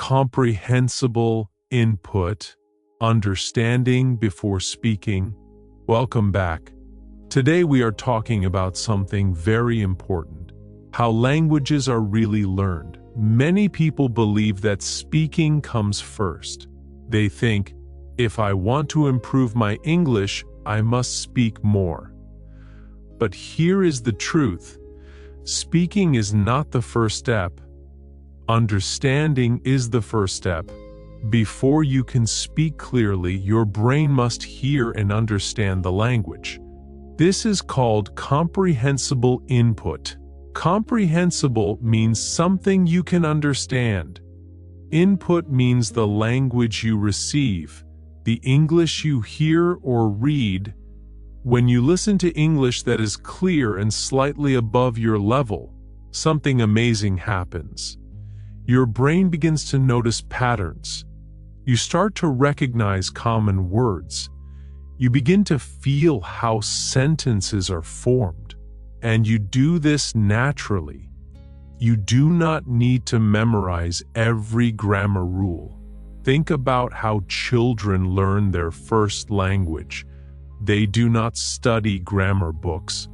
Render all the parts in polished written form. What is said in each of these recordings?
comprehensible input, understanding before speaking. Welcome back. Today we are talking about something very important: how languages are really learned. Many people believe that speaking comes first. They think, if I want to improve my English, I must speak more. But here is the truth. Speaking is not the first step. Understanding is the first step. Before you can speak clearly, your brain must hear and understand the language. This is called comprehensible input. Comprehensible means something you can understand. Input means the language you receive, the English you hear or read. When you listen to English that is clear and slightly above your level, something amazing happens. Your brain begins to notice patterns. You start to recognize common words. You begin to feel how sentences are formed. And you do this naturally. You do not need to memorize every grammar rule. Think about how children learn their first language. They do not study grammar books.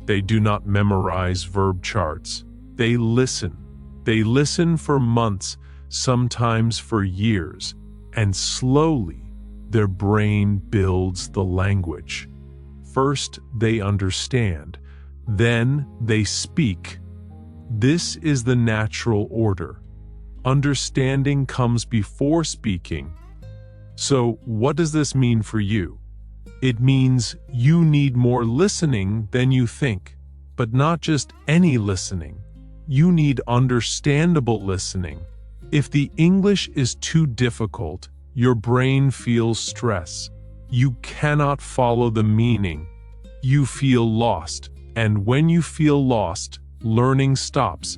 They do not memorize verb charts. They listen. They listen for months, sometimes for years, and slowly their brain builds the language. First, they understand. Then they speak. This is the natural order. Understanding comes before speaking. So, what does this mean for you? It means you need more listening than you think, but not just any listening. You need understandable listening. If the English is too difficult, your brain feels stress. You cannot follow the meaning. You feel lost. And when you feel lost, learning stops.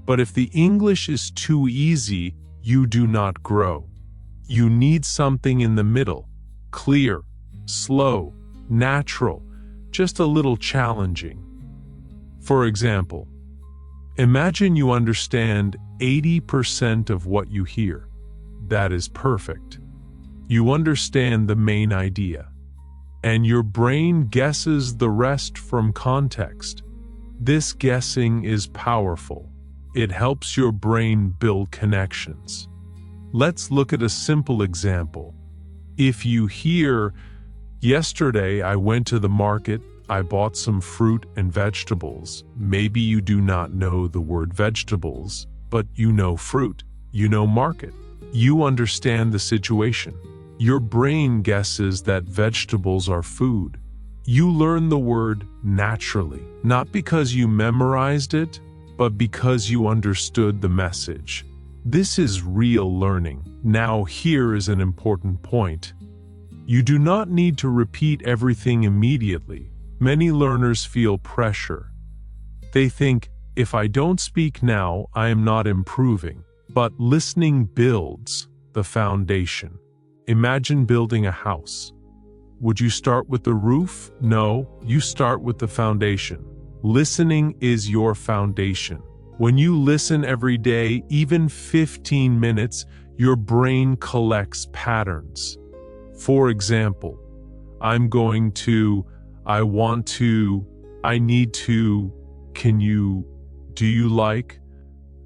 But if the English is too easy, you do not grow. You need something in the middle, clear, slow, natural, just a little challenging. For example, imagine you understand 80% of what you hear. That is perfect. You understand the main idea. And your brain guesses the rest from context. This guessing is powerful. It helps your brain build connections. Let's look at a simple example. If you hear, "Yesterday I went to the market, I bought some fruit and vegetables," maybe you do not know the word vegetables, but you know fruit, you know market. You understand the situation. Your brain guesses that vegetables are food. You learn the word naturally, not because you memorized it, but because you understood the message. This is real learning. Now here is an important point. You do not need to repeat everything immediately. Many learners feel pressure. They think, if I don't speak now, I am not improving. But listening builds the foundation. Imagine building a house. Would you start with the roof? No, you start with the foundation. Listening is your foundation. When you listen every day, even 15 minutes, your brain collects patterns. For example, I'm going to, I want to, I need to, can you, do you like?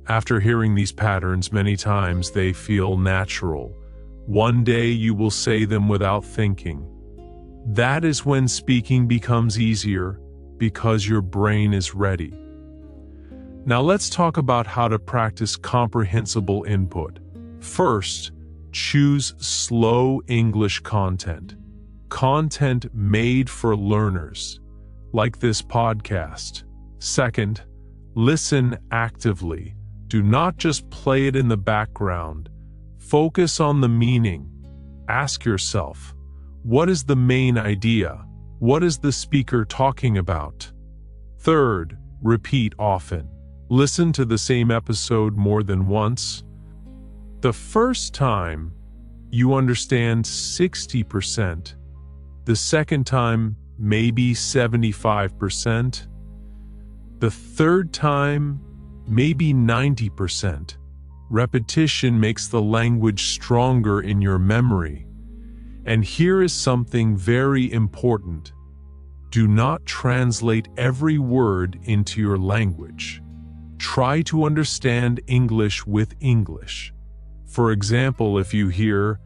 After hearing these patterns many times, they feel natural. One day you will say them without thinking. That is when speaking becomes easier, because your brain is ready. Now let's talk about how to practice comprehensible input. First, choose slow English content. Content made for learners, like this podcast. Second, listen actively. Do not just play it in the background. Focus on the meaning. Ask yourself, what is the main idea? What is the speaker talking about? Third, repeat often. Listen to the same episode more than once. The first time, you understand 60%. The second time, maybe 75%. The third time, maybe 90%. Repetition makes the language stronger in your memory. And here is something very important. Do not translate every word into your language. Try to understand English with English. For example, if you hear,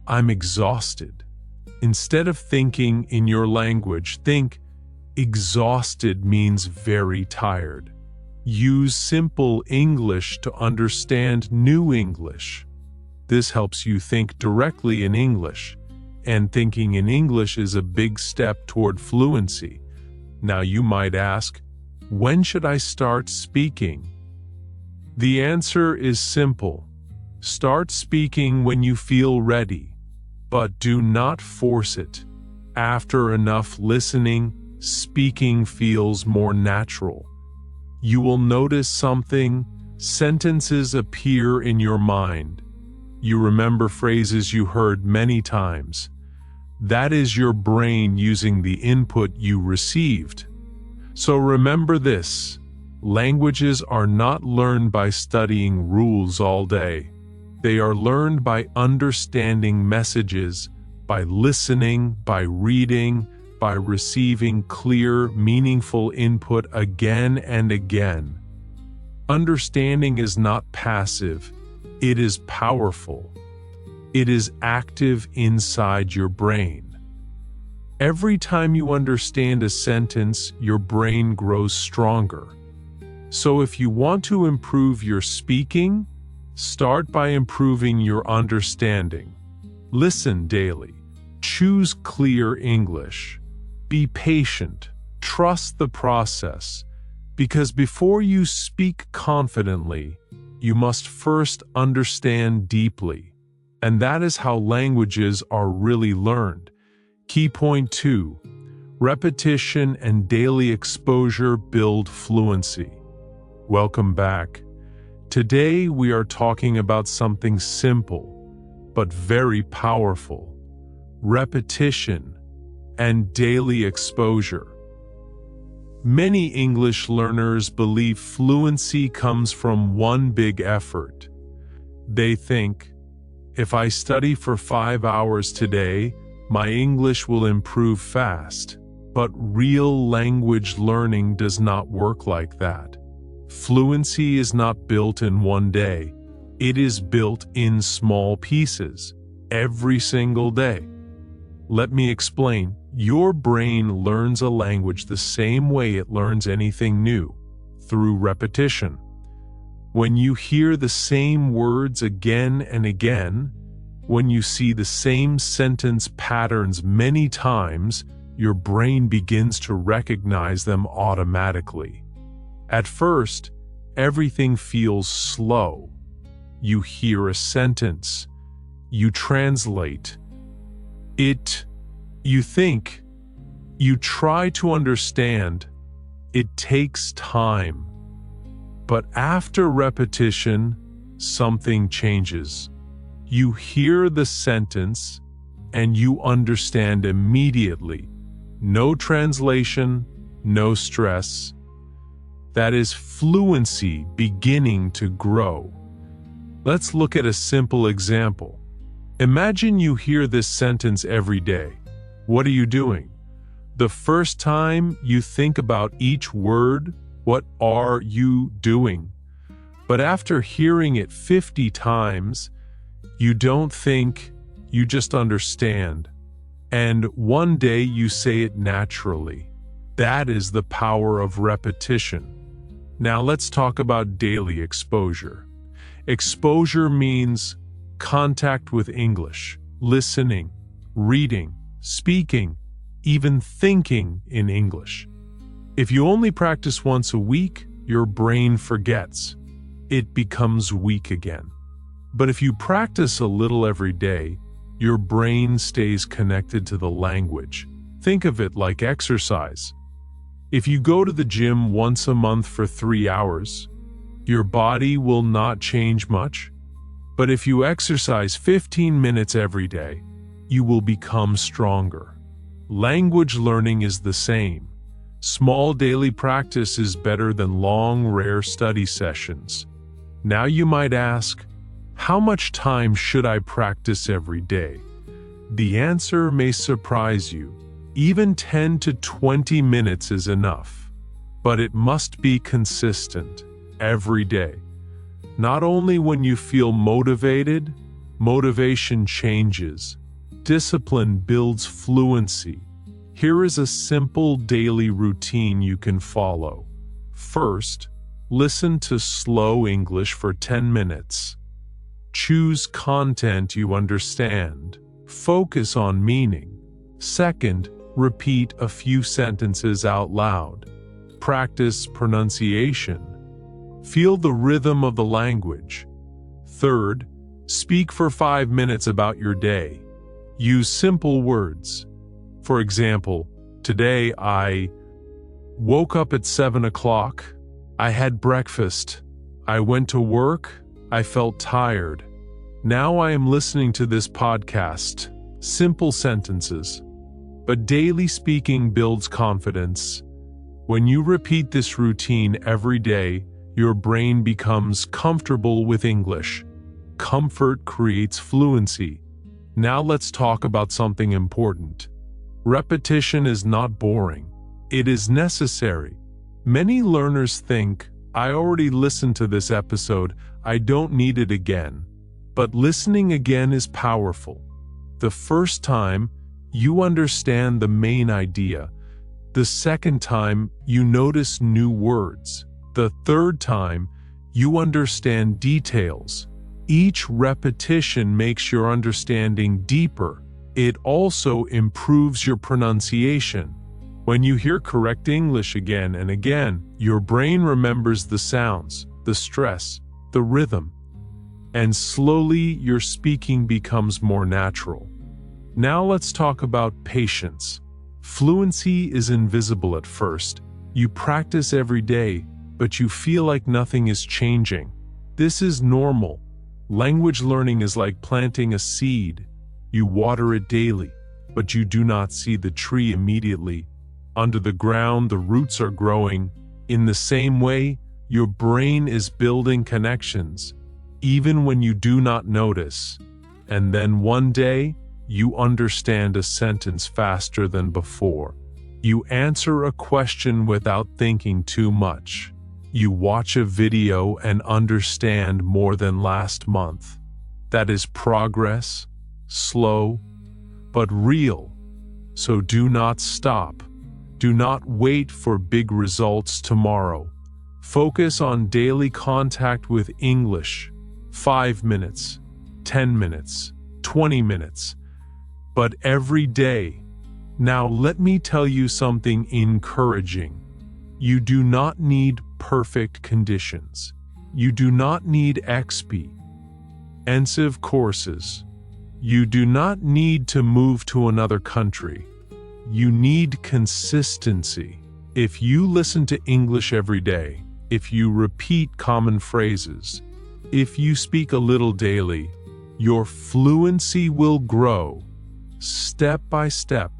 "I'm exhausted," instead of thinking in your language, think, "Exhausted means very tired." Use simple English to understand new English. This helps you think directly in English, and thinking in English is a big step toward fluency. Now you might ask, when should I start speaking? The answer is simple. Start speaking when you feel ready, but do not force it. After enough listening, speaking feels more natural. You will notice something. Sentences appear in your mind. You remember phrases you heard many times. That is your brain using the input you received. So remember this: languages are not learned by studying rules all day. They are learned by understanding messages, by listening, by reading, by receiving clear, meaningful input again and again. Understanding is not passive, it is powerful. It is active inside your brain. Every time you understand a sentence, your brain grows stronger. So if you want to improve your speaking, start by improving your understanding. Listen daily. Choose clear English. Be patient. Trust the process. Because before you speak confidently, you must first understand deeply. And that is how languages are really learned. Key point 2. Repetition and daily exposure build fluency. Welcome back. Today we are talking about something simple, but very powerful. Repetition and daily exposure. Many English learners believe fluency comes from one big effort. They think, if I study for 5 hours today, my English will improve fast. But real language learning does not work like that. Fluency is not built in one day. It is built in small pieces, every single day. Let me explain. Your brain learns a language the same way it learns anything new, through repetition. When you hear the same words again and again, when you see the same sentence patterns many times, your brain begins to recognize them automatically. At first, everything feels slow. You hear a sentence. You translate it. You think. You try to understand. It takes time. But after repetition, something changes. You hear the sentence, and you understand immediately. No translation, no stress. That is fluency beginning to grow. Let's look at a simple example. Imagine you hear this sentence every day. What are you doing? The first time you think about each word, what are you doing? But after hearing it 50 times, you don't think, you just understand. And one day you say it naturally. That is the power of repetition. Now let's talk about daily exposure. Exposure means contact with English, listening, reading, speaking, even thinking in English. If you only practice once a week, your brain forgets. It becomes weak again. But if you practice a little every day, your brain stays connected to the language. Think of it like exercise. If you go to the gym once a month for 3 hours, your body will not change much. But if you exercise 15 minutes every day, you will become stronger. Language learning is the same. Small daily practice is better than long, rare study sessions. Now you might ask, how much time should I practice every day? The answer may surprise you. Even 10 to 20 minutes is enough. But it must be consistent, every day. Not only when you feel motivated, motivation changes. Discipline builds fluency. Here is a simple daily routine you can follow. First, listen to slow English for 10 minutes. Choose content you understand. Focus on meaning. Second, repeat a few sentences out loud. Practice pronunciation. Feel the rhythm of the language. Third, speak for 5 minutes about your day. Use simple words. For example, today I woke up at 7 o'clock. I had breakfast. I went to work. I felt tired. Now I am listening to this podcast. Simple sentences. But daily speaking builds confidence. When you repeat this routine every day, your brain becomes comfortable with English. Comfort creates fluency. Now let's talk about something important. Repetition is not boring. It is necessary. Many learners think, I already listened to this episode, I don't need it again. But listening again is powerful. The first time, you understand the main idea. The second time, you notice new words. The third time, you understand details. Each repetition makes your understanding deeper. It also improves your pronunciation. When you hear correct English again and again, your brain remembers the sounds, the stress, the rhythm, and slowly your speaking becomes more natural. Now let's talk about patience. Fluency is invisible at first. You practice every day, but you feel like nothing is changing. This is normal. Language learning is like planting a seed. You water it daily, but you do not see the tree immediately. Under the ground, the roots are growing. In the same way, your brain is building connections, even when you do not notice. And then one day, you understand a sentence faster than before. You answer a question without thinking too much. You watch a video and understand more than last month. That is progress, slow, but real. So do not stop. Do not wait for big results tomorrow. Focus on daily contact with English. 5 minutes, 10 minutes, 20 minutes, but every day. Now let me tell you something encouraging. You do not need perfect conditions. You do not need expensive courses. You do not need to move to another country. You need consistency. If you listen to English every day, if you repeat common phrases, if you speak a little daily, your fluency will grow, step by step.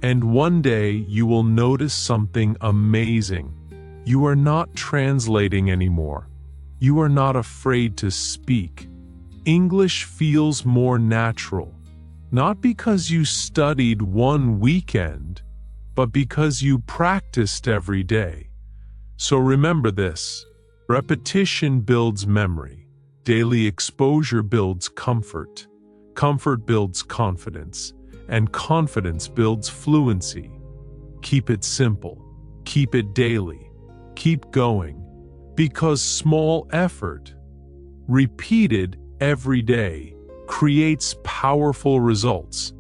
And one day you will notice something amazing. You are not translating anymore. You are not afraid to speak. English feels more natural. Not because you studied one weekend, but because you practiced every day. So remember this: repetition builds memory. Daily exposure builds comfort. Comfort builds confidence. And confidence builds fluency. Keep it simple. Keep it daily. Keep going. Because small effort, repeated every day, creates powerful results.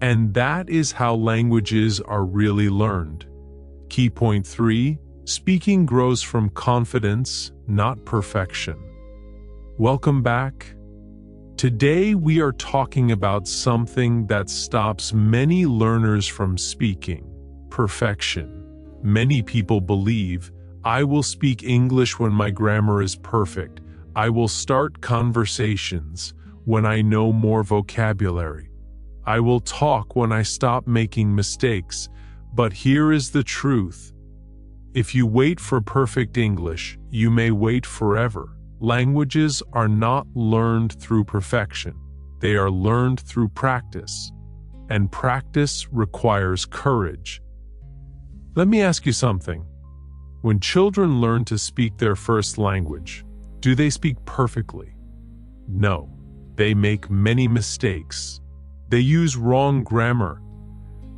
And that is how languages are really learned. Key point 3, speaking grows from confidence, not perfection. Welcome back. Today we are talking about something that stops many learners from speaking: perfection. Many people believe, I will speak English when my grammar is perfect. I will start conversations when I know more vocabulary. I will talk when I stop making mistakes. But here is the truth. If you wait for perfect English, you may wait forever. Languages are not learned through perfection. They are learned through practice. And practice requires courage. Let me ask you something. When children learn to speak their first language, do they speak perfectly? No. They make many mistakes. They use wrong grammar.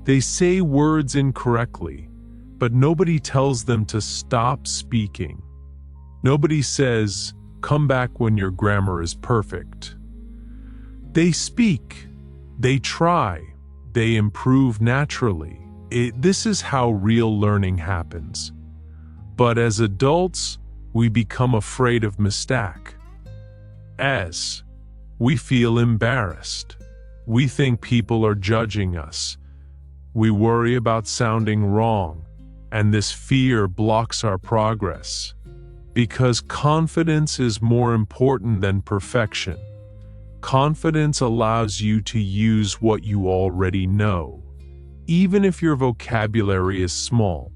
They say words incorrectly, but nobody tells them to stop speaking. Nobody says, "Come back when your grammar is perfect." They speak. They try. They improve naturally. This is how real learning happens. But as adults, we become afraid of mistake. We feel embarrassed. We think people are judging us. We worry about sounding wrong, and this fear blocks our progress. Because confidence is more important than perfection. Confidence allows you to use what you already know. Even if your vocabulary is small,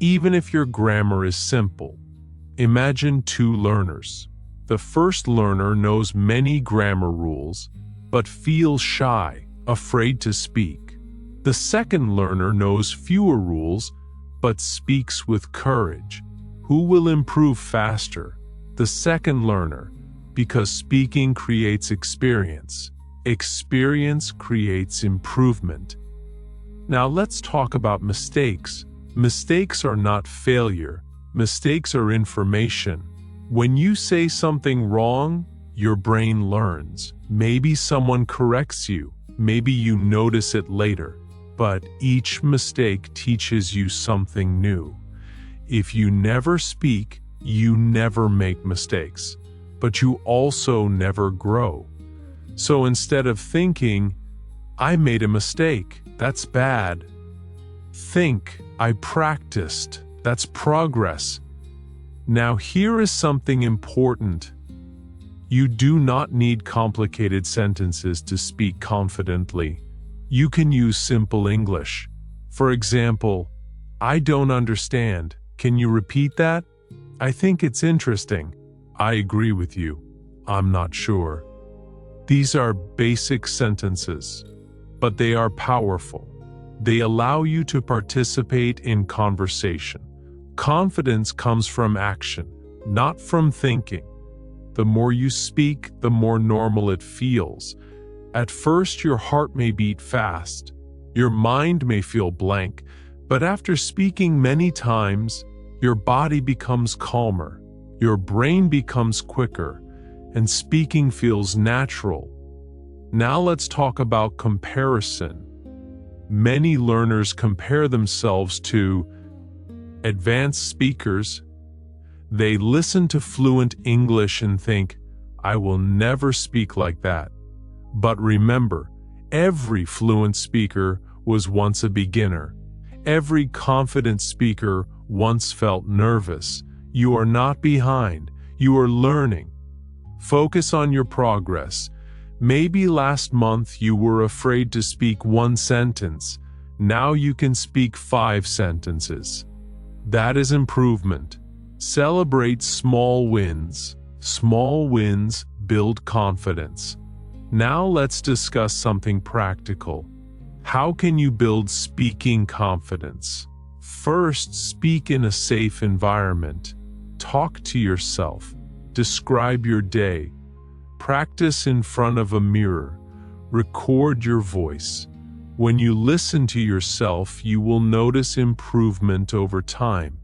even if your grammar is simple. Imagine two learners. The first learner knows many grammar rules, but feels shy, afraid to speak. The second learner knows fewer rules, but speaks with courage. Who will improve faster? The second learner, because speaking creates experience. Experience creates improvement. Now let's talk about mistakes. Mistakes are not failure. Mistakes are information. When you say something wrong, your brain learns. Maybe someone corrects you. Maybe you notice it later. But each mistake teaches you something new. If you never speak, you never make mistakes. But you also never grow. So instead of thinking, "I made a mistake, that's bad," think, "I practiced, that's progress." Now here is something important. You do not need complicated sentences to speak confidently. You can use simple English. For example, "I don't understand. Can you repeat that? I think it's interesting. I agree with you. I'm not sure." These are basic sentences, but they are powerful. They allow you to participate in conversation. Confidence comes from action, not from thinking. The more you speak, the more normal it feels. At first, your heart may beat fast. Your mind may feel blank, but after speaking many times, your body becomes calmer. Your brain becomes quicker, and speaking feels natural. Now let's talk about comparison. Many learners compare themselves to advanced speakers. They listen to fluent English and think, "I will never speak like that." But remember, every fluent speaker was once a beginner. Every confident speaker once felt nervous. You are not behind. You are learning. Focus on your progress. Maybe last month you were afraid to speak one sentence. Now you can speak 5 sentences. That is improvement. Celebrate small wins. Small wins build confidence. Now let's discuss something practical. How can you build speaking confidence? First, speak in a safe environment. Talk to yourself. Describe your day. Practice in front of a mirror. Record your voice. When you listen to yourself, you will notice improvement over time.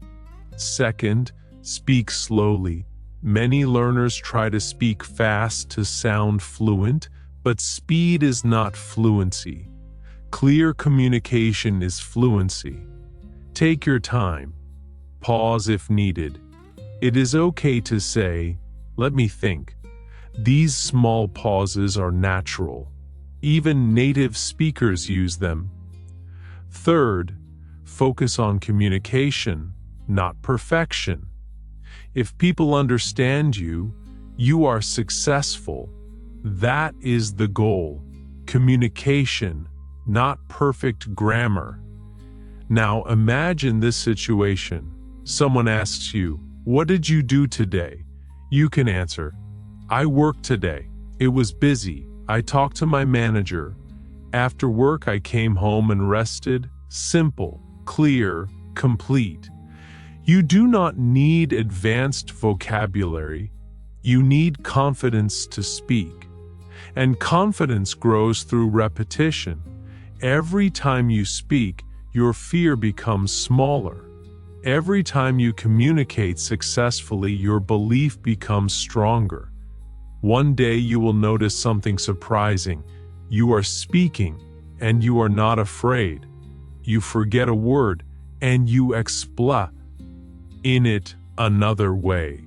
Second, speak slowly. Many learners try to speak fast to sound fluent, but speed is not fluency. Clear communication is fluency. Take your time. Pause if needed. It is okay to say, "Let me think." These small pauses are natural. Even native speakers use them. Third, focus on communication, not perfection. If people understand you, you are successful. That is the goal. Communication, not perfect grammar. Now imagine this situation. Someone asks you, "What did you do today?" You can answer, "I worked today. It was busy. I talked to my manager. After work, I came home and rested." Simple, clear, complete. You do not need advanced vocabulary. You need confidence to speak. And confidence grows through repetition. Every time you speak, your fear becomes smaller. Every time you communicate successfully, your belief becomes stronger. One day you will notice something surprising. You are speaking, and you are not afraid. You forget a word, and you explain in it another way.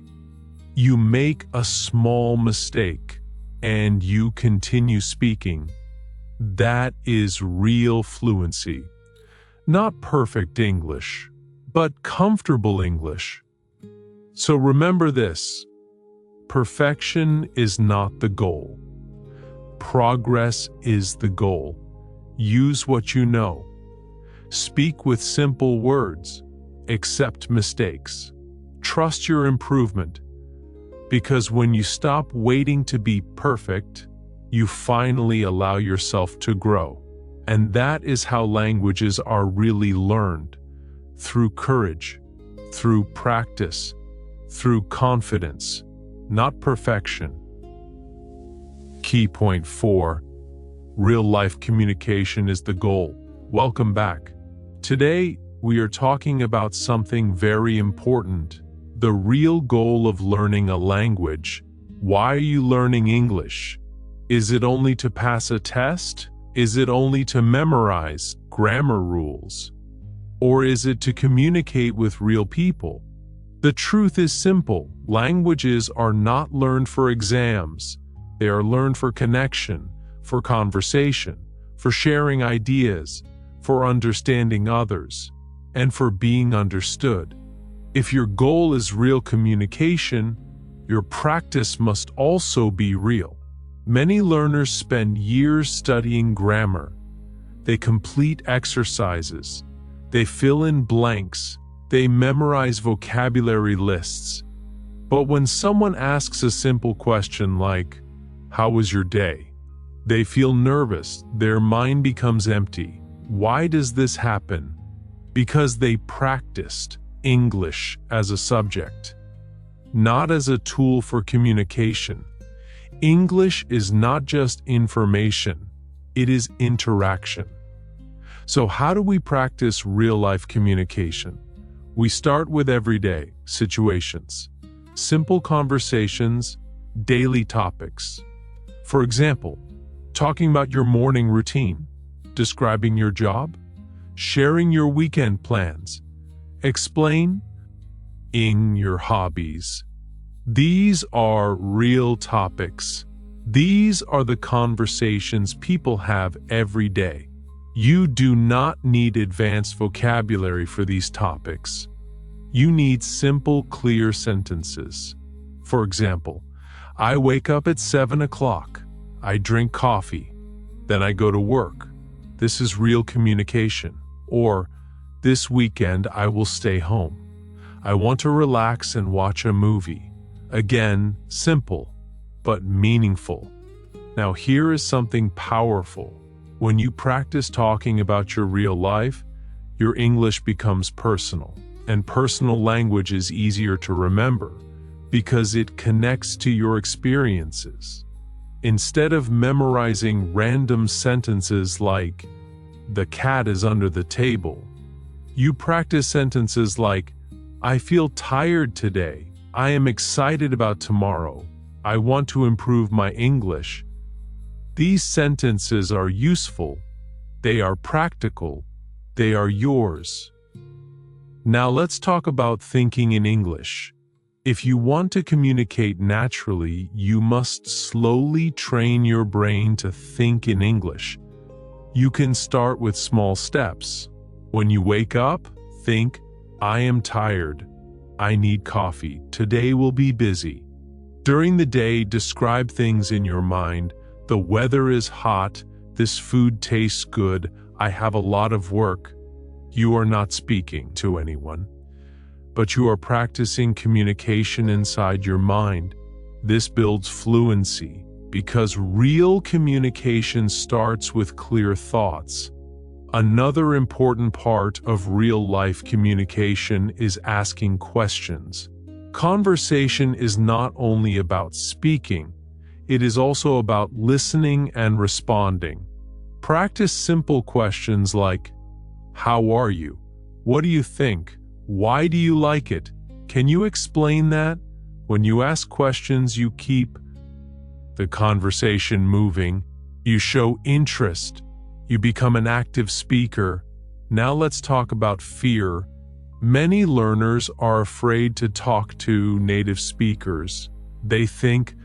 You make a small mistake, and you continue speaking. That is real fluency. Not perfect English, but comfortable English. So remember this: perfection is not the goal. Progress is the goal. Use what you know. Speak with simple words. Accept mistakes. Trust your improvement. Because when you stop waiting to be perfect, you finally allow yourself to grow. And that is how languages are really learned. Through courage, through practice, through confidence, not perfection. Key point 4. Real-life communication is the goal. Welcome back. Today, we are talking about something very important. The real goal of learning a language. Why are you learning English? Is it only to pass a test? Is it only to memorize grammar rules? Or is it to communicate with real people? The truth is simple. Languages are not learned for exams. They are learned for connection, for conversation, for sharing ideas, for understanding others, and for being understood. If your goal is real communication, your practice must also be real. Many learners spend years studying grammar. They complete exercises. They fill in blanks. They memorize vocabulary lists. But when someone asks a simple question like, "How was your day?" they feel nervous. Their mind becomes empty. Why does this happen? Because they practiced English as a subject, not as a tool for communication. English is not just information, it is interaction. So how do we practice real-life communication? We start with everyday situations, simple conversations, daily topics. For example, talking about your morning routine, describing your job, sharing your weekend plans, explaining your hobbies. These are real topics. These are the conversations people have every day. You do not need advanced vocabulary for these topics. You need simple, clear sentences. For example, I wake up at 7 o'clock. I drink coffee. Then I go to work. This is real communication. Or, this weekend I will stay home. I want to relax and watch a movie. Again, simple, but meaningful. Now here is something powerful. When you practice talking about your real life, your English becomes personal. And personal language is easier to remember because it connects to your experiences. Instead of memorizing random sentences like, "The cat is under the table," you practice sentences like, "I feel tired today. I am excited about tomorrow. I want to improve my English." These sentences are useful. They are practical. They are yours. Now let's talk about thinking in English. If you want to communicate naturally, you must slowly train your brain to think in English. You can start with small steps. When you wake up, think, "I am tired. I need coffee. Today will be busy." During the day, describe things in your mind. The weather is hot. This food tastes good. I have a lot of work. You are not speaking to anyone. but you are practicing communication inside your mind. This builds fluency, because real communication starts with clear thoughts. Another important part of real-life communication is asking questions. Conversation is not only about speaking, it is also about listening and responding. Practice simple questions like, "How are you? What do you think? Why do you like it? Can you explain that?" When you ask questions, you keep the conversation moving. You show interest. You become an active speaker. Now let's talk about fear. Many learners are afraid to talk to native speakers. They think,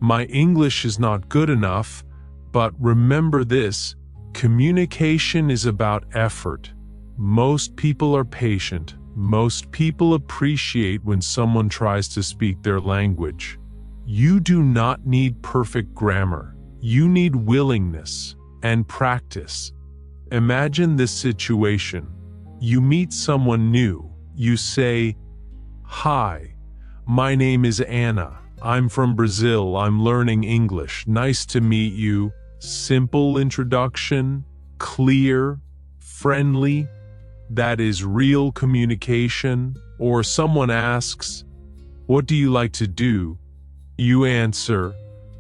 "My English is not good enough," but remember this, communication is about effort. Most people are patient. Most people appreciate when someone tries to speak their language. You do not need perfect grammar. You need willingness and practice. Imagine this situation. You meet someone new. You say, "Hi, my name is Anna. I'm from Brazil. I'm learning English. Nice to meet you." Simple introduction, clear, friendly. That is real communication. Or someone asks, "What do you like to do?" You answer,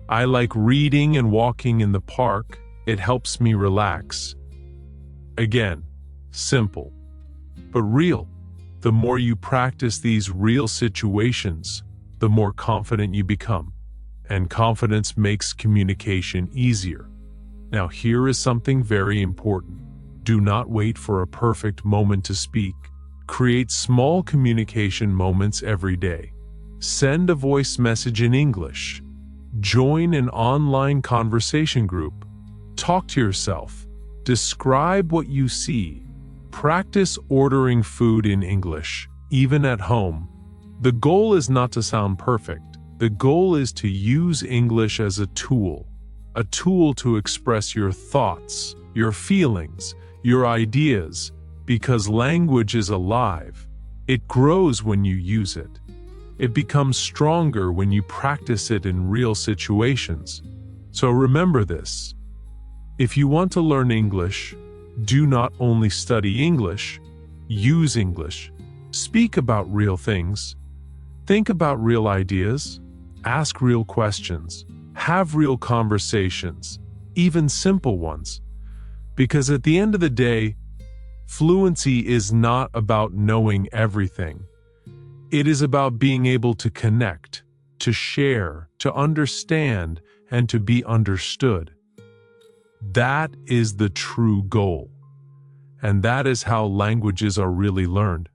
"I like reading and walking in the park. It helps me relax." Again, simple, but real. The more you practice these real situations, the more confident you become. And confidence makes communication easier. Now here is something very important. Do not wait for a perfect moment to speak. Create small communication moments every day. Send a voice message in English. Join an online conversation group. Talk to yourself. Describe what you see. Practice ordering food in English, even at home. The goal is not to sound perfect. The goal is to use English as a tool to express your thoughts, your feelings, your ideas, because language is alive. It grows when you use it. It becomes stronger when you practice it in real situations. So remember this. If you want to learn English, do not only study English, use English. Speak about real things. Think about real ideas. Ask real questions. Have real conversations, even simple ones. Because at the end of the day, fluency is not about knowing everything. It is about being able to connect, to share, to understand, and to be understood. That is the true goal. And that is how languages are really learned.